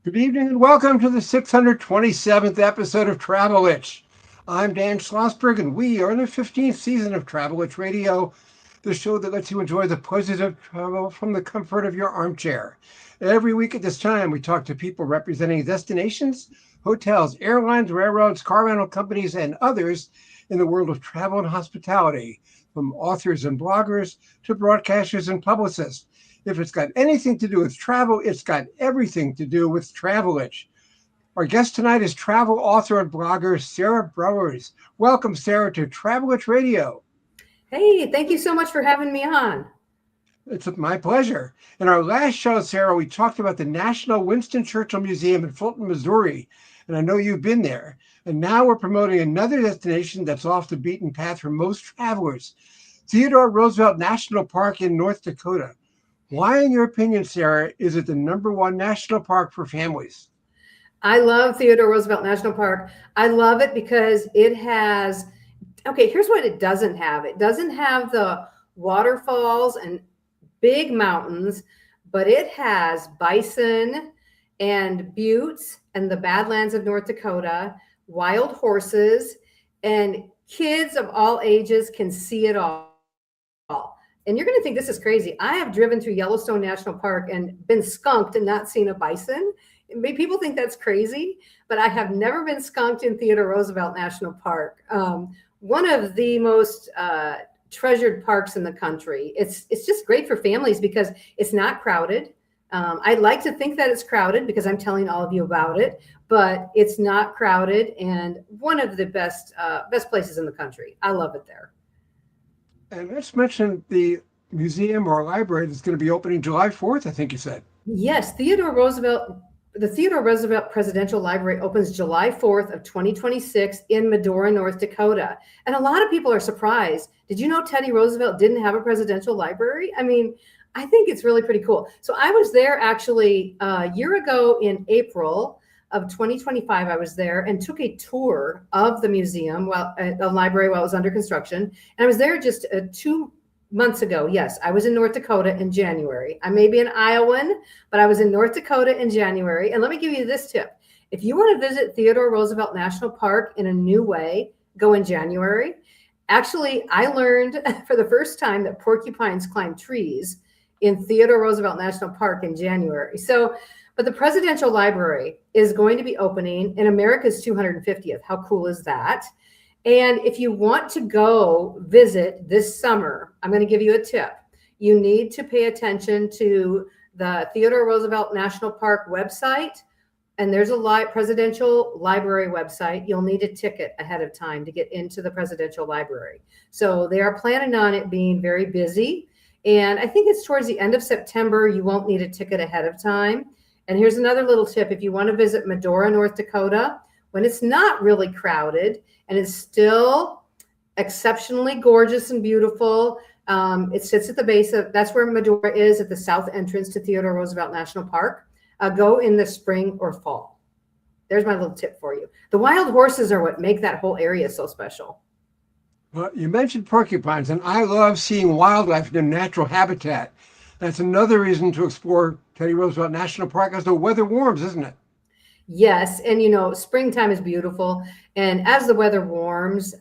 Good evening and welcome to the 627th episode of Travel Itch. I'm Dan Schlossberg and we are in the 15th season of Travel Itch Radio, the show that lets you enjoy the pleasures of travel from the comfort of your armchair. Every week at this time, we talk to people representing destinations, hotels, airlines, railroads, car rental companies, and others in the world of travel and hospitality, from authors and bloggers to broadcasters and publicists. If it's got anything to do with travel, it's got everything to do with Travel Itch. Our guest tonight is travel author and blogger Sarah Browers. Welcome, Sarah, to Travel Itch Radio. Hey, thank you so much for having me on. It's my pleasure. In our last show, Sarah, we talked about the National Winston Churchill Museum in Fulton, Missouri, and I know you've been there. And now we're promoting another destination that's off the beaten path for most travelers, Theodore Roosevelt National Park in North Dakota. Why, in your opinion, Sarah, is it the number one national park for families? I love Theodore Roosevelt National Park. I love it because it has, here's what it doesn't have. It doesn't have the waterfalls and big mountains, but it has bison and buttes and the Badlands of North Dakota, wild horses, and kids of all ages can see it all. And you're going to think this is crazy. I have driven through Yellowstone National Park and been skunked and not seen a bison. People think that's crazy, but I have never been skunked in Theodore Roosevelt National Park. One of the most treasured parks in the country. It's just great for families because it's not crowded. I'd like to think that it's crowded because I'm telling all of you about it, but it's not crowded and one of the best places in the country. I love it there. And let's mention the museum or library that's going to be opening July 4th, I think you said. Yes, the Theodore Roosevelt Presidential Library opens July 4th of 2026 in Medora, North Dakota. And a lot of people are surprised. Did you know Teddy Roosevelt didn't have a presidential library? I mean, I think it's really pretty cool. So I was there actually a year ago in April of 2025. I was there and took a tour of the museum, the library while it was under construction. And I was there just 2 months ago. Yes, I was in North Dakota in January. I may be an Iowan, but I was in North Dakota in January. And let me give you this tip. If you want to visit Theodore Roosevelt National Park in a new way, go in January. Actually, I learned for the first time that porcupines climb trees in Theodore Roosevelt National Park in January. But the Presidential Library is going to be opening in America's 250th. How cool is that? And if you want to go visit this summer, I'm going to give you a tip. You need to pay attention to the Theodore Roosevelt National Park website. And there's a Presidential Library website. You'll need a ticket ahead of time to get into the Presidential Library. So they are planning on it being very busy. And I think it's towards the end of September. You won't need a ticket ahead of time. And here's another little tip. If you want to visit Medora, North Dakota, when it's not really crowded and it's still exceptionally gorgeous and beautiful, it sits at the base of, that's where Medora is, at the south entrance to Theodore Roosevelt National Park. Go in the spring or fall. There's my little tip for you. The wild horses are what make that whole area so special. Well, you mentioned porcupines, and I love seeing wildlife in their natural habitat. That's another reason to explore Teddy Roosevelt National Park as the weather warms, isn't it? Yes. And, springtime is beautiful. And as the weather warms,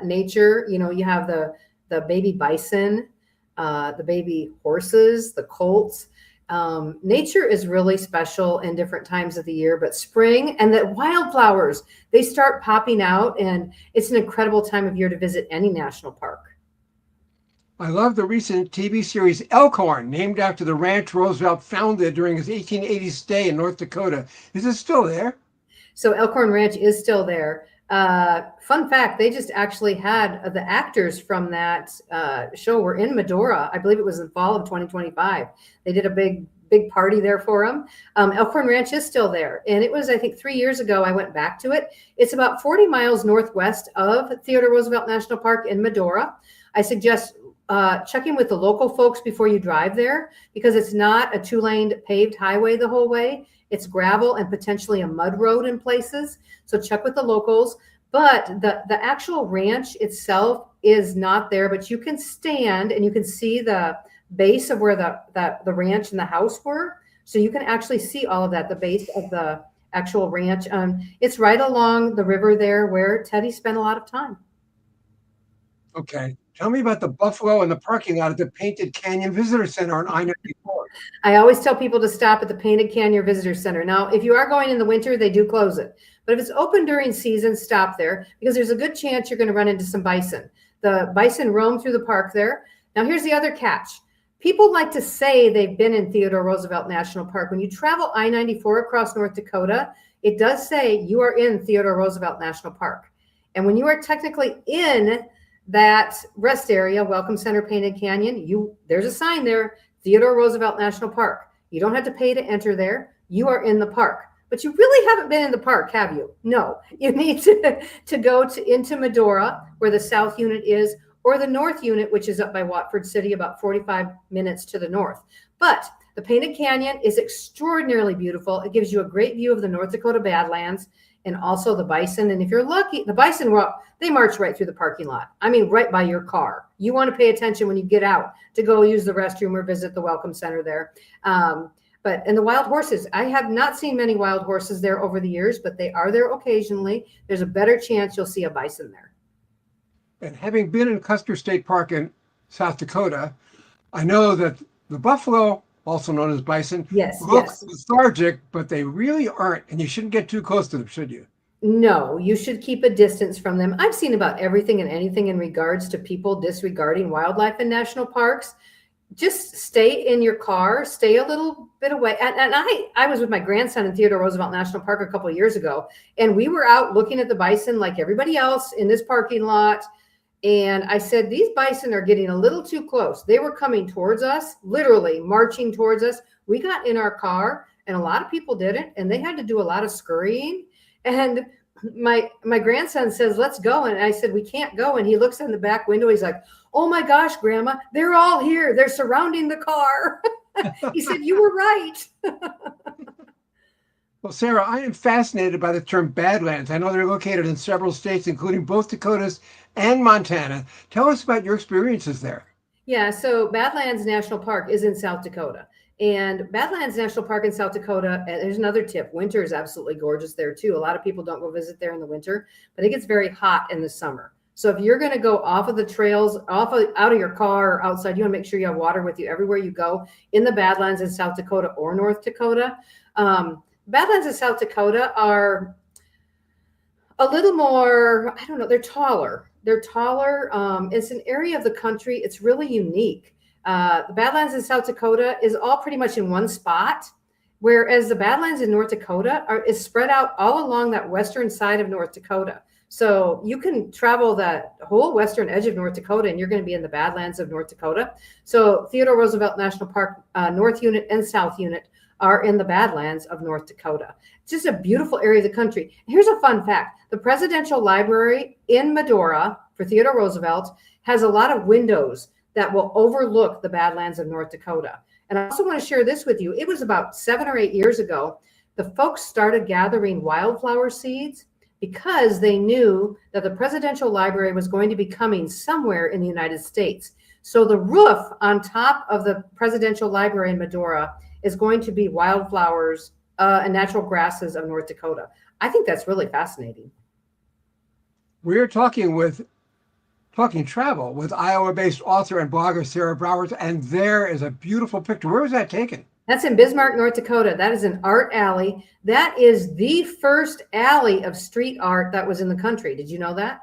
nature, you have the baby bison, the baby horses, the colts. Nature is really special in different times of the year, but spring and the wildflowers, they start popping out, and it's an incredible time of year to visit any national park. I love the recent TV series Elkhorn, named after the ranch Roosevelt founded during his 1880 stay in North Dakota. Is it still there? So Elkhorn Ranch is still there. Fun fact, they just actually had the actors from that show were in Medora. I believe it was in fall of 2025. They did a big party there for them. Elkhorn Ranch is still there. And it was, I think, 3 years ago, I went back to it. It's about 40 miles northwest of Theodore Roosevelt National Park in Medora. I suggest checking with the local folks before you drive there, because it's not a 2-lane paved highway the whole way. It's gravel and potentially a mud road in places. So check with the locals. But the actual ranch itself is not there, but you can stand and you can see the base of where the ranch and the house were. So you can actually see all of that, the base of the actual ranch. It's right along the river there where Teddy spent a lot of time. Okay. Tell me about the buffalo and the parking lot at the Painted Canyon Visitor Center on I-94. I always tell people to stop at the Painted Canyon Visitor Center. Now, if you are going in the winter, they do close it. But if it's open during season, stop there because there's a good chance you're going to run into some bison. The bison roam through the park there. Now, here's the other catch. People like to say they've been in Theodore Roosevelt National Park. When you travel I-94 across North Dakota, it does say you are in Theodore Roosevelt National Park. And when you are technically in that rest area, Welcome Center, Painted Canyon, there's a sign there, Theodore Roosevelt National Park. You don't have to pay to enter there. You are in the park. But you really haven't been in the park, have you? No. You need to go into Medora, where the south unit is, or the north unit, which is up by Watford City, about 45 minutes to the north. But the Painted Canyon is extraordinarily beautiful. It gives you a great view of the North Dakota Badlands and also the bison. And if you're lucky, the bison, they march right through the parking lot. I mean, right by your car. You want to pay attention when you get out to go use the restroom or visit the Welcome Center there. And the wild horses, I have not seen many wild horses there over the years, but they are there occasionally. There's a better chance you'll see a bison there. And having been in Custer State Park in South Dakota, I know that the buffalo, also known as bison, look lethargic, but they really aren't. And you shouldn't get too close to them, should you? No, you should keep a distance from them. I've seen about everything and anything in regards to people disregarding wildlife in national parks. Just stay in your car, stay a little bit away. And I was with my grandson in Theodore Roosevelt National Park a couple of years ago, and we were out looking at the bison like everybody else in this parking lot. And I said, these bison are getting a little too close. They were coming towards us, literally marching towards us. We got in our car, and a lot of people didn't, and they had to do a lot of scurrying. And my grandson says, let's go. And I said, we can't go. And he looks in the back window. He's like, oh my gosh, Grandma, they're all here. They're surrounding the car. He said, you were right. Well, Sarah, I am fascinated by the term Badlands. I know they're located in several states, including both Dakotas and Montana. Tell us about your experiences there. Yeah, so Badlands National Park is in South Dakota. And Badlands National Park in South Dakota, there's another tip. Winter is absolutely gorgeous there too. A lot of people don't go visit there in the winter, but it gets very hot in the summer. So if you're going to go off of the trails, out of your car or outside, you want to make sure you have water with you everywhere you go in the Badlands in South Dakota or North Dakota. Badlands in South Dakota are a little more, I don't know, they're taller. It's an area of the country. It's really unique. The Badlands in South Dakota is all pretty much in one spot, whereas the Badlands in North Dakota is spread out all along that western side of North Dakota. So you can travel that whole western edge of North Dakota and you're going to be in the Badlands of North Dakota. So Theodore Roosevelt National Park, North Unit and South Unit are in the Badlands of North Dakota. It's just a beautiful area of the country. Here's a fun fact. The Presidential Library in Medora for Theodore Roosevelt has a lot of windows that will overlook the Badlands of North Dakota. And I also want to share this with you. It was about 7 or 8 years ago, the folks started gathering wildflower seeds because they knew that the Presidential Library was going to be coming somewhere in the United States. So the roof on top of the Presidential Library in Medora is going to be wildflowers and natural grasses of North Dakota. I think that's really fascinating. We're talking travel with Iowa-based author and blogger Sarah Browers, and there is a beautiful picture. Where was that taken? That's in Bismarck, North Dakota. That is an art alley. That is the first alley of street art that was in the country. Did you know that?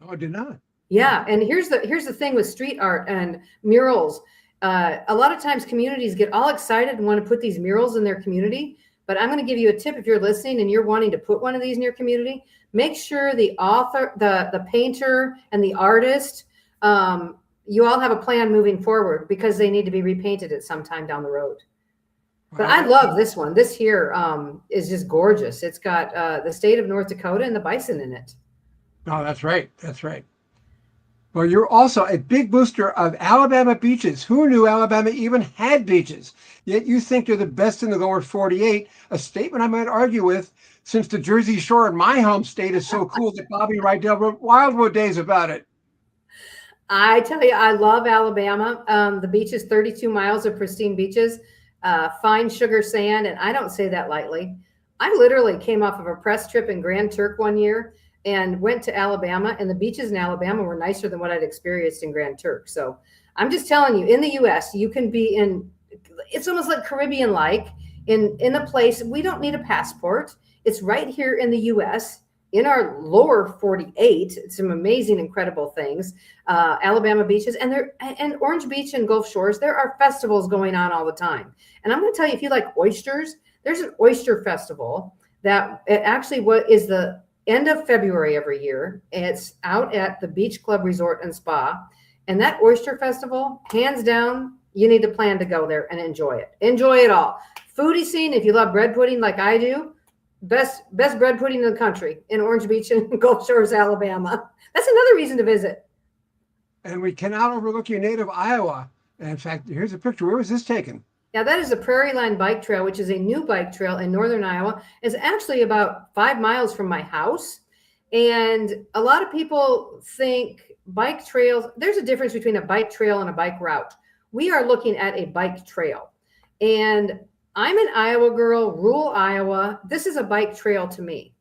No, I did not. Yeah, and here's the thing with street art and murals. A lot of times communities get all excited and want to put these murals in their community. But I'm going to give you a tip if you're listening and you're wanting to put one of these in your community. Make sure the author, the painter, and the artist, you all have a plan moving forward because they need to be repainted at some time down the road. But I love this one. This here is just gorgeous. It's got the state of North Dakota and the bison in it. Oh, that's right. That's right. Well, you're also a big booster of Alabama beaches. Who knew Alabama even had beaches? Yet you think you're the best in the lower 48, a statement I might argue with, since the Jersey Shore in my home state is so cool that Bobby Rydell wrote Wildwood Days about it. I tell you, I love Alabama. The beaches, 32 miles of pristine beaches. fine sugar sand. And I don't say that lightly. I literally came off of a press trip in Grand Turk one year and went to Alabama, and the beaches in Alabama were nicer than what I'd experienced in Grand Turk. So I'm just telling you, in the US, you can be in, it's almost like Caribbean-like in a place. We don't need a passport. It's right here in the US, in our lower 48, some amazing, incredible things. Alabama beaches, and Orange Beach and Gulf Shores, there are festivals going on all the time. And I'm going to tell you, if you like oysters, there's an oyster festival that it actually what is the end of February every year. It's out at the Beach Club Resort and Spa. And that oyster festival, hands down, you need to plan to go there and enjoy it. Enjoy it all. Foodie scene, if you love bread pudding like I do, best bread pudding in the country in Orange Beach and Gulf Shores, Alabama. That's another reason to visit. And we cannot overlook your native Iowa. And in fact, here's a picture. Where was this taken? Now, that is the Prairie Line Bike Trail, which is a new bike trail in northern Iowa. It's actually about 5 miles from my house. And a lot of people think bike trails, there's a difference between a bike trail and a bike route. We are looking at a bike trail. And I'm an Iowa girl, rural Iowa. This is a bike trail to me.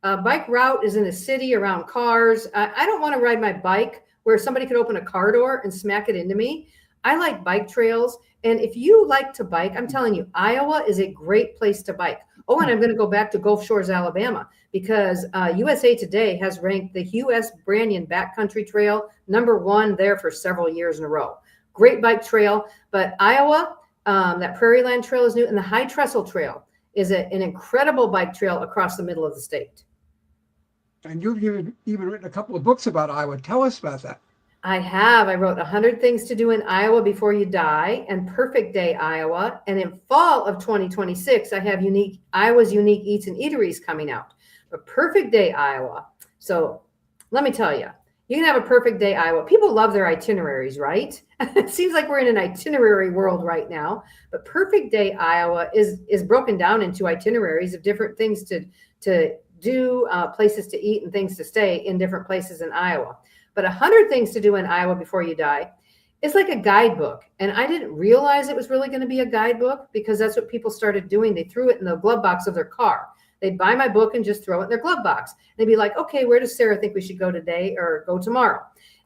A bike route is in a city around cars. I don't want to ride my bike where somebody could open a car door and smack it into me. I like bike trails. And if you like to bike, I'm telling you, Iowa is a great place to bike. Oh, and I'm going to go back to Gulf Shores, Alabama, because USA Today has ranked the Hugh S. Brannion Backcountry Trail #1 there for several years in a row. Great bike trail. But Iowa, that Prairie Land Trail is new, and the High Trestle Trail is an incredible bike trail across the middle of the state. And you've even written a couple of books about Iowa. Tell us about that. I have. I wrote 100 Things to Do in Iowa Before You Die and Perfect Day Iowa. And in fall of 2026, I have Iowa's Unique Eats and Eateries coming out. But Perfect Day Iowa. So let me tell you, you can have a perfect day Iowa. People love their itineraries, right? It seems like we're in an itinerary world right now. But Perfect Day Iowa is broken down into itineraries of different things to do, places to eat and things to stay in different places in Iowa. But 100 Things to Do in Iowa Before You Die is like a guidebook. And I didn't realize it was really going to be a guidebook because that's what people started doing. They threw it in the glove box of their car. They'd buy my book and just throw it in their glove box. They'd be like, okay, where does Sarah think we should go today or go tomorrow?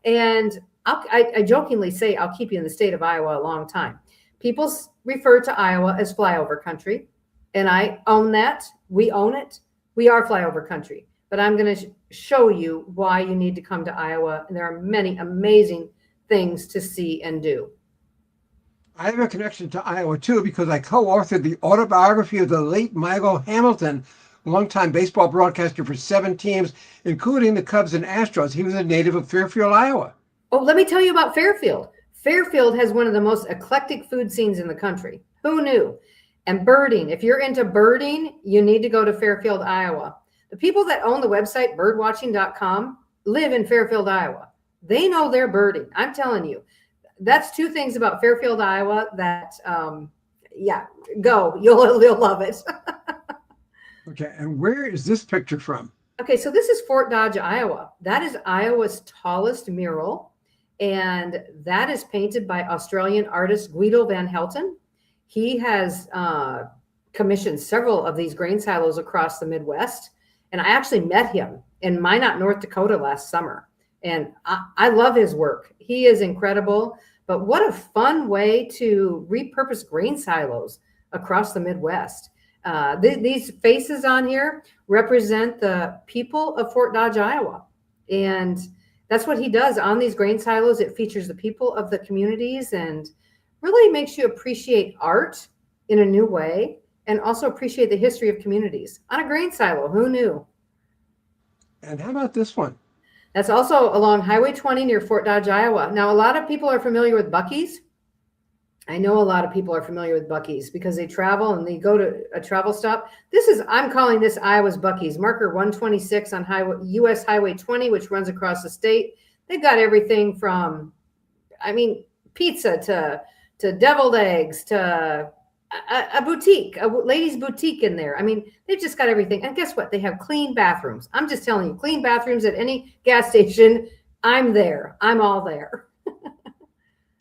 And I jokingly say, I'll keep you in the state of Iowa a long time. People refer to Iowa as flyover country. And I own that. We own it. We are flyover country. But I'm going to show you why you need to come to Iowa. And there are many amazing things to see and do. I have a connection to Iowa, too, because I co-authored the autobiography of the late Michael Hamilton, longtime baseball broadcaster for 7 teams, including the Cubs and Astros. He was a native of Fairfield, Iowa. Oh, let me tell you about Fairfield. Fairfield has one of the most eclectic food scenes in the country. Who knew? And birding. If you're into birding, you need to go to Fairfield, Iowa. The people that own the website birdwatching.com live in Fairfield, Iowa. They know their birding. I'm telling you. That's 2 things about Fairfield, Iowa that, go. You'll love it. Okay, and where is this picture from? Okay, so this is Fort Dodge, Iowa. That is Iowa's tallest mural, and that is painted by Australian artist Guido van Helten. He has commissioned several of these grain silos across the Midwest. And I actually met him in Minot, North Dakota last summer. And I love his work. He is incredible. But what a fun way to repurpose grain silos across the Midwest. These faces on here represent the people of Fort Dodge, Iowa. And that's what he does on these grain silos. It features the people of the communities and really makes you appreciate art in a new way. And also appreciate the history of communities on a grain silo. Who knew? And how about this one? That's also along Highway 20 near Fort Dodge, Iowa. Now, a lot of people are familiar with Buc-ee's. I know a lot of people are familiar with Buc-ee's because they travel and they go to a travel stop. I'm calling this Iowa's Buc-ee's, marker 126 on US Highway 20, which runs across the state. They've got everything from, pizza to deviled eggs to a boutique, a ladies' boutique in there. They've just got everything. And guess what? They have clean bathrooms. I'm just telling you, clean bathrooms at any gas station. I'm there. I'm all there.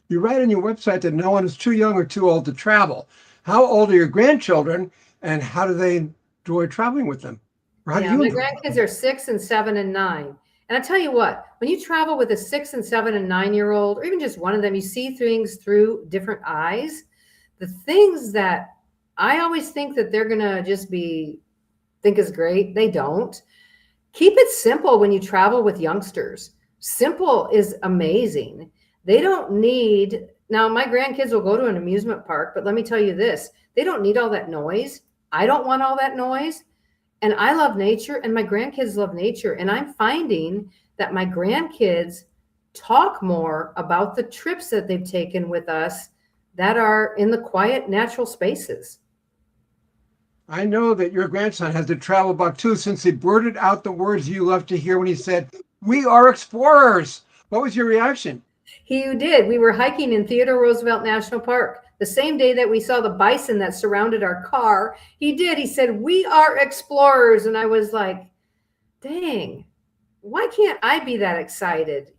You write on your website that no one is too young or too old to travel. How old are your grandchildren, and how do they enjoy traveling with them? Or how do Yeah, you my enjoy grandkids traveling? are 6 and 7 and 9. And I tell you what, when you travel with a 6 and 7 and 9-year-old, or even just one of them, you see things through different eyes. The things that I always think that they're gonna just think is great, they don't. Keep it simple when you travel with youngsters. Simple is amazing. They don't need, now my grandkids will go to an amusement park, but let me tell you this, they don't need all that noise. I don't want all that noise. And I love nature, and my grandkids love nature. And I'm finding that my grandkids talk more about the trips that they've taken with us that are in the quiet, natural spaces. I know that your grandson has the travel bug too, since he blurted out the words you love to hear when he said, "We are explorers." What was your reaction? He did. We were hiking in Theodore Roosevelt National Park the same day that we saw the bison that surrounded our car. He did. He said, "We are explorers." And I was like, dang, why can't I be that excited?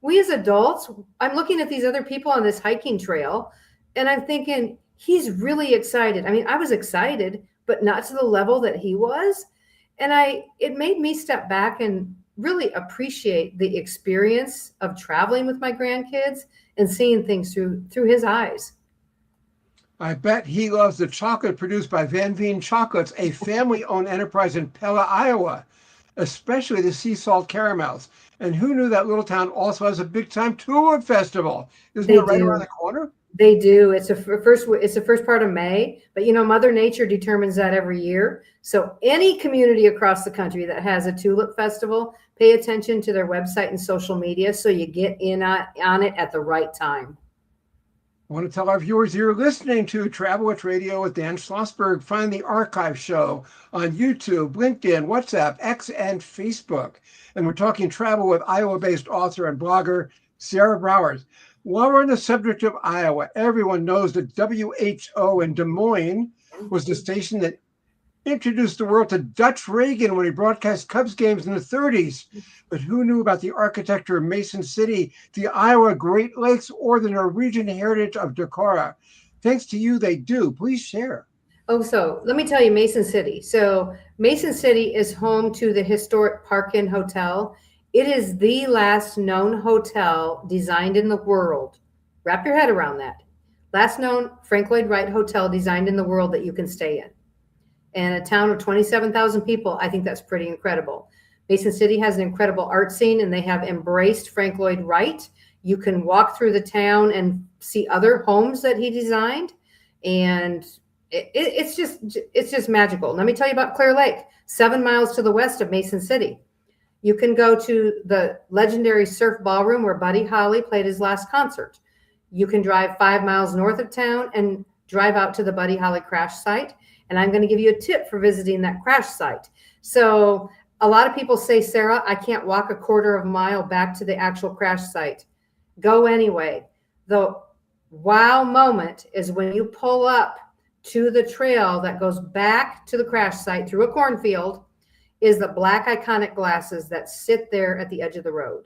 We as adults, I'm looking at these other people on this hiking trail and I'm thinking, he's really excited. I mean, I was excited, but not to the level that he was. And it made me step back and really appreciate the experience of traveling with my grandkids and seeing things through his eyes. I bet he loves the chocolate produced by Van Veen Chocolates, a family-owned enterprise in Pella, Iowa, especially the sea salt caramels. And who knew that little town also has a big-time tulip festival? Isn't it They right around do. the corner? They do. It's the first part of May, but Mother Nature determines that every year. So any community across the country that has a tulip festival, pay attention to their website and social media so you get in on it at the right time. I want to tell our viewers you're listening to Travel with Radio with Dan Schlossberg. Find the archive show on YouTube, LinkedIn, WhatsApp, X, and Facebook. And we're talking travel with Iowa-based author and blogger Sarah Browers. While we're on the subject of Iowa, everyone knows that WHO in Des Moines was the station that introduced the world to Dutch Reagan when he broadcast Cubs games in the 30s. But who knew about the architecture of Mason City, the Iowa Great Lakes, or the Norwegian heritage of Decorah? Thanks to you, they do. Please share. Oh, so let me tell you, Mason City. So Mason City is home to the historic Park Inn Hotel. It is the last known hotel designed in the world. Wrap your head around that. Last known Frank Lloyd Wright hotel designed in the world that you can stay in. And a town of 27,000 people, I think that's pretty incredible. Mason City has an incredible art scene, and they have embraced Frank Lloyd Wright. You can walk through the town and see other homes that he designed, and it's just magical. Let me tell you about Clear Lake, 7 miles to the west of Mason City. You can go to the legendary Surf Ballroom where Buddy Holly played his last concert. You can drive 5 miles north of town and drive out to the Buddy Holly crash site. And I'm going to give you a tip for visiting that crash site. So a lot of people say, Sarah, I can't walk a quarter of a mile back to the actual crash site. Go anyway. The wow moment is when you pull up to the trail that goes back to the crash site through a cornfield, is the black iconic glasses that sit there at the edge of the road.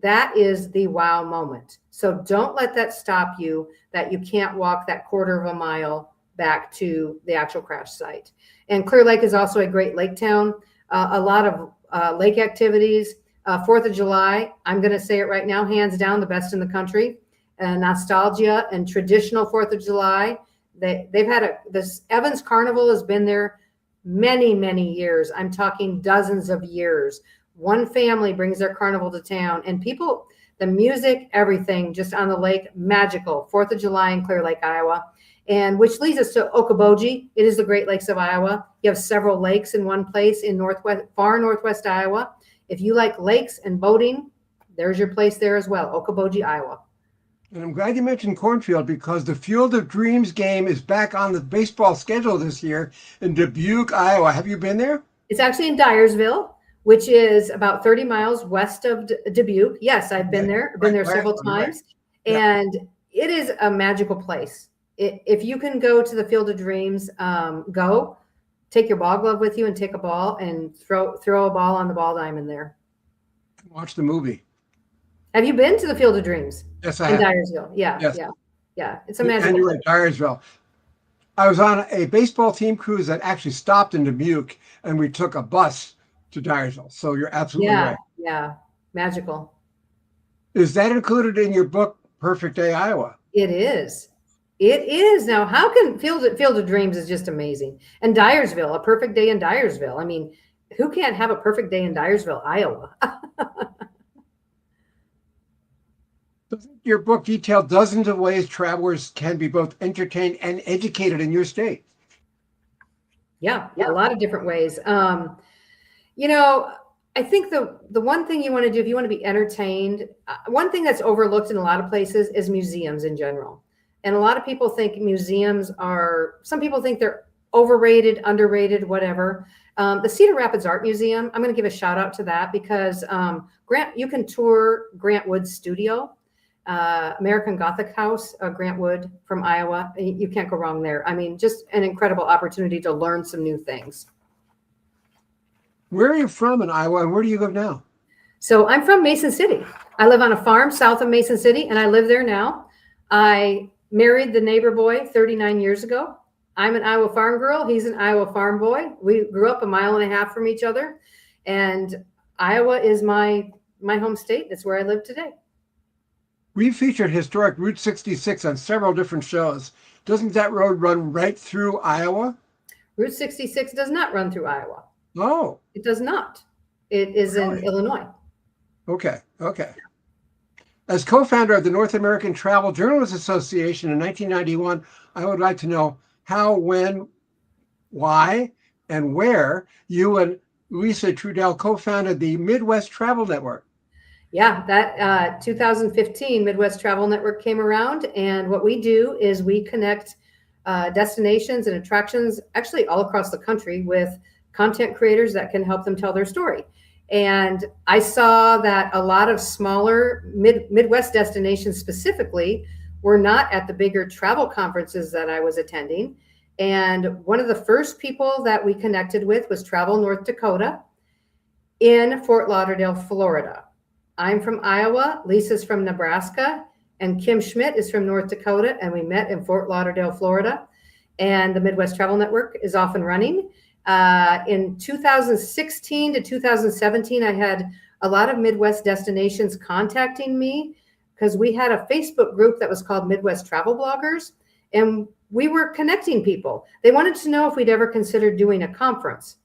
That is the wow moment. So don't let that stop you, that you can't walk that quarter of a mile back to the actual crash site. And Clear Lake is also a great lake town. A lot of lake activities. 4th of July, I'm going to say it right now, hands down the best in the country. Nostalgia and traditional 4th of July. They've had this Evans Carnival has been there many, many years. I'm talking dozens of years. One family brings their carnival to town, and people, the music, everything just on the lake, magical. 4th of July in Clear Lake, Iowa. And which leads us to Okoboji. It is the Great Lakes of Iowa. You have several lakes in one place in far northwest Iowa. If you like lakes and boating, there's your place there as well, Okoboji, Iowa. And I'm glad you mentioned Cornfield, because the Field of Dreams game is back on the baseball schedule this year in Dubuque, Iowa. Have you been there? It's actually in Dyersville, which is about 30 miles west of Dubuque. Yes, I've been there. I've been there several times. Right. And it is a magical place. If you can go to the Field of Dreams, go. Take your ball glove with you and take a ball and throw a ball on the ball diamond there. Watch the movie. Have you been to the Field of Dreams? Yes, I In have. Dyersville. Yeah, Yes. yeah, yeah. It's a And magical you're place. right, Dyersville. I was on a baseball team cruise that actually stopped in Dubuque, and we took a bus to Dyersville. So you're absolutely Yeah, right. yeah. Magical. Is that included in your book, Perfect Day, Iowa? It is. It is. Now, how can Field of Dreams is just amazing. And Dyersville, a perfect day in Dyersville. I mean, who can't have a perfect day in Dyersville, Iowa? Doesn't your book detail dozens of ways travelers can be both entertained and educated in your state? Yeah, a lot of different ways. You know, I think the one thing you want to do if you want to be entertained, one thing that's overlooked in a lot of places is museums in general. And a lot of people think museums are, some people think they're overrated, underrated, whatever. The Cedar Rapids Art Museum, I'm going to give a shout out to that because Grant, you can tour Grant Wood's studio, American Gothic House, Grant Wood from Iowa. You can't go wrong there. I mean, just an incredible opportunity to learn some new things. Where are you from in Iowa, and where do you live now? So I'm from Mason City. I live on a farm south of Mason City, and I live there now. I married the neighbor boy 39 years ago. I'm an Iowa farm girl. He's an Iowa farm boy. We grew up a mile and a half from each other, and Iowa is my home state. That's where I live today. We've featured historic Route 66 on several different shows. Doesn't that road run right through Iowa? Route 66 does not run through Iowa. Oh, It does not. It is in Really? Illinois. okay. As co-founder of the North American Travel Journalists Association in 1991, I would like to know how, when, why, and where you and Lisa Trudell co-founded the Midwest Travel Network. Yeah, that 2015 Midwest Travel Network came around, and what we do is we connect destinations and attractions actually all across the country with content creators that can help them tell their story. And I saw that a lot of smaller Midwest destinations specifically were not at the bigger travel conferences that I was attending. And one of the first people that we connected with was Travel North Dakota in Fort Lauderdale, Florida. I'm from Iowa, Lisa's from Nebraska, and Kim Schmidt is from North Dakota, and we met in Fort Lauderdale, Florida. And the Midwest Travel Network is off and running. In 2016 to 2017, I had a lot of Midwest destinations contacting me because we had a Facebook group that was called Midwest Travel Bloggers, and we were connecting people. They wanted to know if we'd ever considered doing a conference.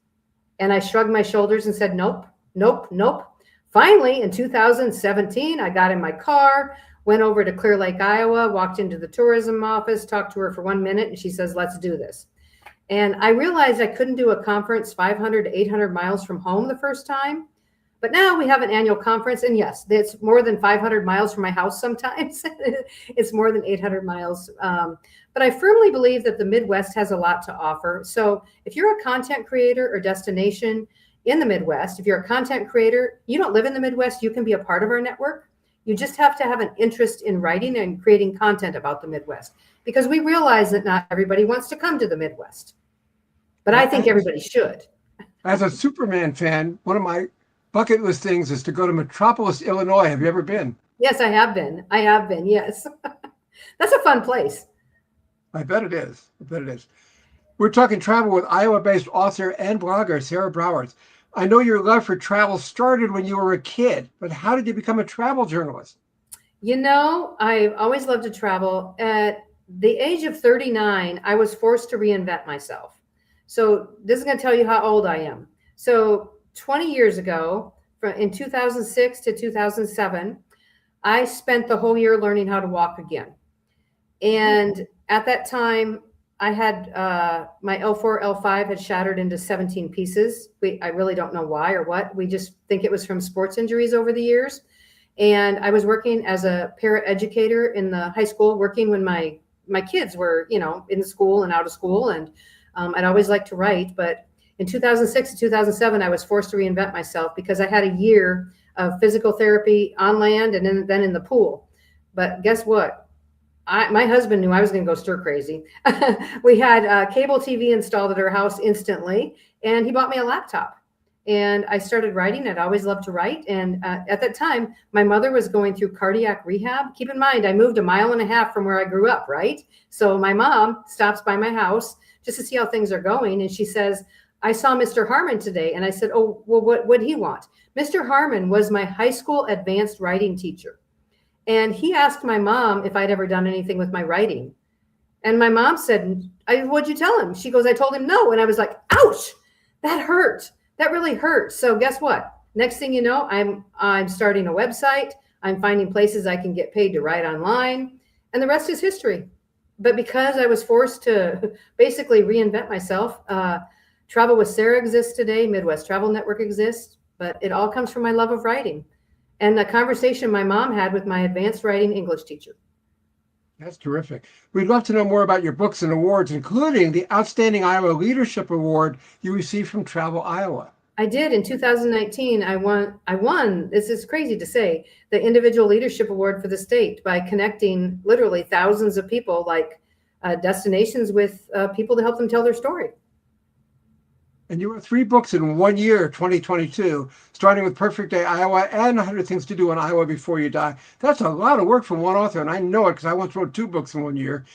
And I shrugged my shoulders and said, nope, nope, nope. Finally, in 2017, I got in my car, went over to Clear Lake, Iowa, walked into the tourism office, talked to her for 1 minute, and she says, let's do this. And I realized I couldn't do a conference 500 to 800 miles from home the first time. But now we have an annual conference, and yes, it's more than 500 miles from my house sometimes. It's more than 800 miles. But I firmly believe that the Midwest has a lot to offer. So if you're a content creator or destination in the Midwest, if you're a content creator, you don't live in the Midwest, you can be a part of our network. You just have to have an interest in writing and creating content about the Midwest, because we realize that not everybody wants to come to the Midwest. But I think everybody should. As a Superman fan, one of my bucket list things is to go to Metropolis, Illinois. Have you ever been? Yes, I have been. I have been, yes. That's a fun place. I bet it is. We're talking travel with Iowa-based author and blogger Sarah Browers. I know your love for travel started when you were a kid, but how did you become a travel journalist? You know, I've always loved to travel. At the age of 39, I was forced to reinvent myself. So this is going to tell you how old I am. So 20 years ago, in 2006 to 2007, I spent the whole year learning how to walk again. And at that time, I had my L4, L5 had shattered into 17 pieces. I really don't know why or what. We just think it was from sports injuries over the years. And I was working as a paraeducator in the high school, working when my kids were, in school and out of school. And I'd always liked to write. But in 2006 to 2007, I was forced to reinvent myself because I had a year of physical therapy on land and then in the pool. But guess what? My husband knew I was going to go stir crazy. We had cable TV installed at our house instantly, and he bought me a laptop. And I started writing. I'd always loved to write. And at that time, my mother was going through cardiac rehab. Keep in mind, I moved 1.5 miles from where I grew up, right? So my mom stops by my house just to see how things are going. And she says, I saw Mr. Harmon today. And I said, oh, well, what did he want? Mr. Harmon was my high school advanced writing teacher. And he asked my mom if I'd ever done anything with my writing. And my mom said, what'd you tell him? She goes, I told him no. And I was like, ouch, that hurt. That really hurt. So guess what? Next thing you know, I'm starting a website. I'm finding places I can get paid to write online, and the rest is history. But because I was forced to basically reinvent myself, Travel with Sarah exists today. Midwest Travel Network exists, but it all comes from my love of writing and the conversation my mom had with my advanced writing English teacher. That's terrific. We'd love to know more about your books and awards, including the Outstanding Iowa Leadership Award you received from Travel Iowa. I did in 2019. I won, this is crazy to say, the Individual Leadership Award for the state by connecting literally thousands of people, like destinations, with people to help them tell their story. And you wrote 3 books in 1 year, 2022, starting with Perfect Day Iowa and 100 Things to Do in Iowa Before You Die. That's a lot of work from one author, and I know it because I once wrote 2 books in 1 year.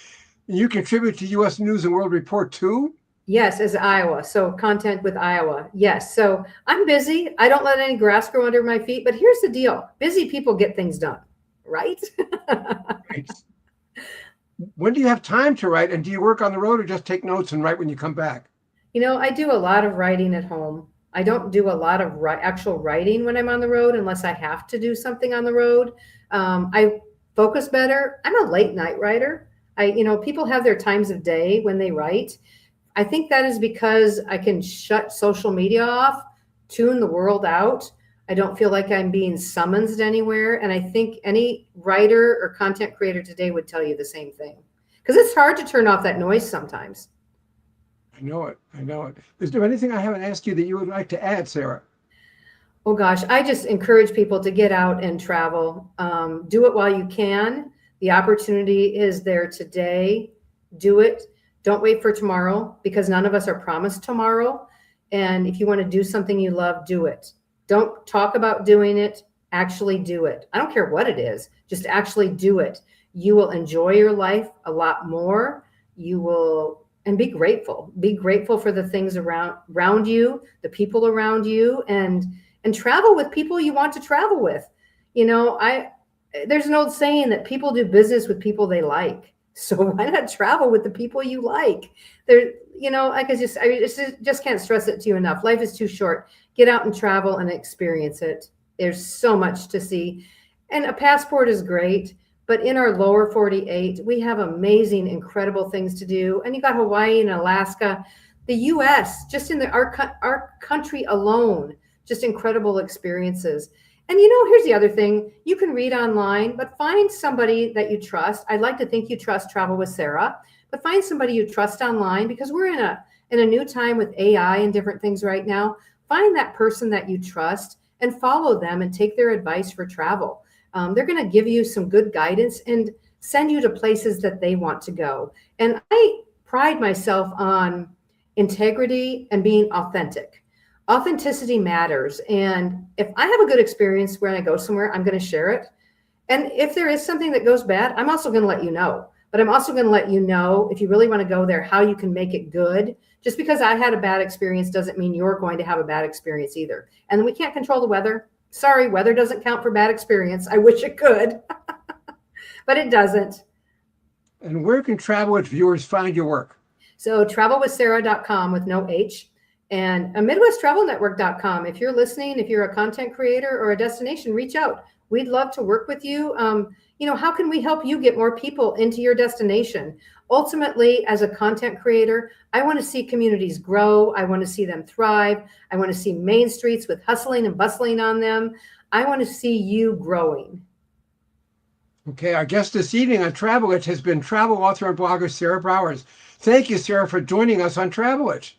And you contribute to U.S. News and World Report too? Yes, as Iowa. So content with Iowa. Yes. So I'm busy. I don't let any grass grow under my feet. But here's the deal. Busy people get things done, right? Right. When do you have time to write? And do you work on the road or just take notes and write when you come back? You know, I do a lot of writing at home. I don't do a lot of actual writing when I'm on the road unless I have to do something on the road. I focus better. I'm a late night writer. People have their times of day when they write. I think that is because I can shut social media off, tune the world out. I don't feel like I'm being summoned anywhere. And I think any writer or content creator today would tell you the same thing, because it's hard to turn off that noise sometimes. I know it. Is there anything I haven't asked you that you would like to add, Sarah? Oh gosh, I just encourage people to get out and travel. Do it while you can. The opportunity is there today. Do it. Don't wait for tomorrow, because none of us are promised tomorrow. And if you want to do something you love, do it. Don't talk about doing it. Actually do it. I don't care what it is. Just actually do it. You will enjoy your life a lot more. You will. And be grateful. Be grateful for the things around you, the people around you, and travel with people you want to travel with. There's an old saying that people do business with people they like. So why not travel with the people you like? I just can't stress it to you enough. Life is too short. Get out and travel and experience it. There's so much to see. And a passport is great. But in our lower 48, we have amazing, incredible things to do. And you got Hawaii and Alaska, the U.S., just in our country alone, just incredible experiences. And here's the other thing. You can read online, but find somebody that you trust. I'd like to think you trust Travel with Sarah, but find somebody you trust online, because we're in a new time with AI and different things right now. Find that person that you trust and follow them and take their advice for travel. They're going to give you some good guidance and send you to places that they want to go. And I pride myself on integrity and being authentic. Authenticity matters. And if I have a good experience when I go somewhere, I'm going to share it. And if there is something that goes bad, I'm also going to let you know. But I'm also going to let you know, if you really want to go there, how you can make it good. Just because I had a bad experience doesn't mean you're going to have a bad experience either. And we can't control the weather. Sorry, weather doesn't count for bad experience. I wish it could, but it doesn't. And where can Travel with viewers find your work? So travelwithsarah.com with no H, and MidwestTravelNetwork.com. If you're listening, if you're a content creator or a destination, reach out. We'd love to work with you. How can we help you get more people into your destination? Ultimately, as a content creator, I want to see communities grow. I want to see them thrive. I want to see main streets with hustling and bustling on them. I want to see you growing. Okay, our guest this evening on Travel It has been travel author and blogger Sarah Browers. Thank you, Sarah, for joining us on Travel It.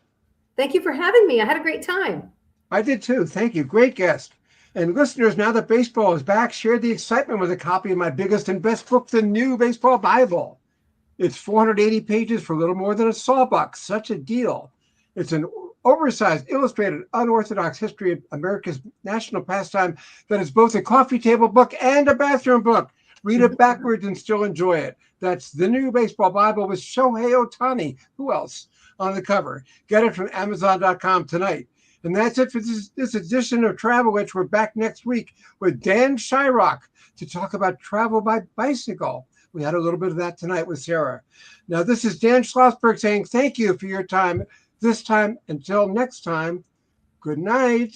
Thank you for having me. I had a great time. I did too. Thank you. Great guest. And listeners, now that baseball is back, share the excitement with a copy of my biggest and best book, The New Baseball Bible. It's 480 pages for a little more than $1. Such a deal. It's an oversized, illustrated, unorthodox history of America's national pastime that is both a coffee table book and a bathroom book. Read it backwards and still enjoy it. That's The New Baseball Bible with Shohei Ohtani. Who else on the cover? Get it from Amazon.com tonight. And that's it for this edition of Travel Itch. We're back next week with Dan Shyrock to talk about travel by bicycle. We had a little bit of that tonight with Sarah. Now, this is Dan Schlossberg saying thank you for your time this time. Until next time, good night.